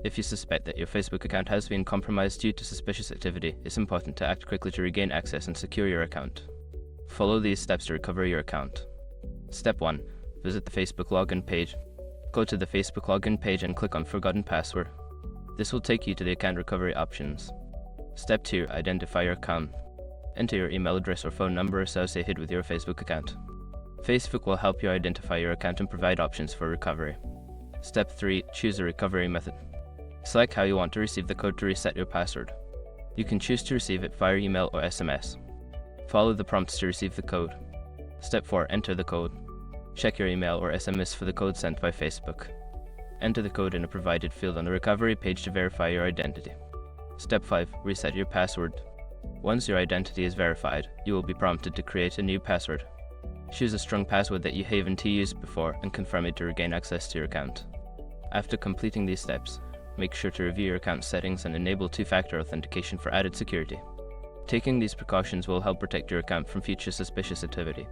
If you suspect that your Facebook account has been compromised due to suspicious activity, it's important to act quickly to regain access and secure your account. Follow these steps to recover your account. Step 1. Visit the Facebook login page. Go to the Facebook login page and click on Forgotten Password. This will take you to the account recovery options. Step 2. Identify your account. Enter your email address or phone number associated with your Facebook account. Facebook will help you identify your account and provide options for recovery. Step 3. Choose a recovery method. Select how you want to receive the code to reset your password. You can choose to receive it via email or SMS. Follow the prompts to receive the code. Step 4. Enter the code. Check your email or SMS for the code sent by Facebook. Enter the code in a provided field on the recovery page to verify your identity. Step 5. Reset your password. Once your identity is verified, you will be prompted to create a new password. Choose a strong password that you haven't used before and confirm it to regain access to your account. After completing these steps, make sure to review your account settings and enable two-factor authentication for added security. Taking these precautions will help protect your account from future suspicious activity.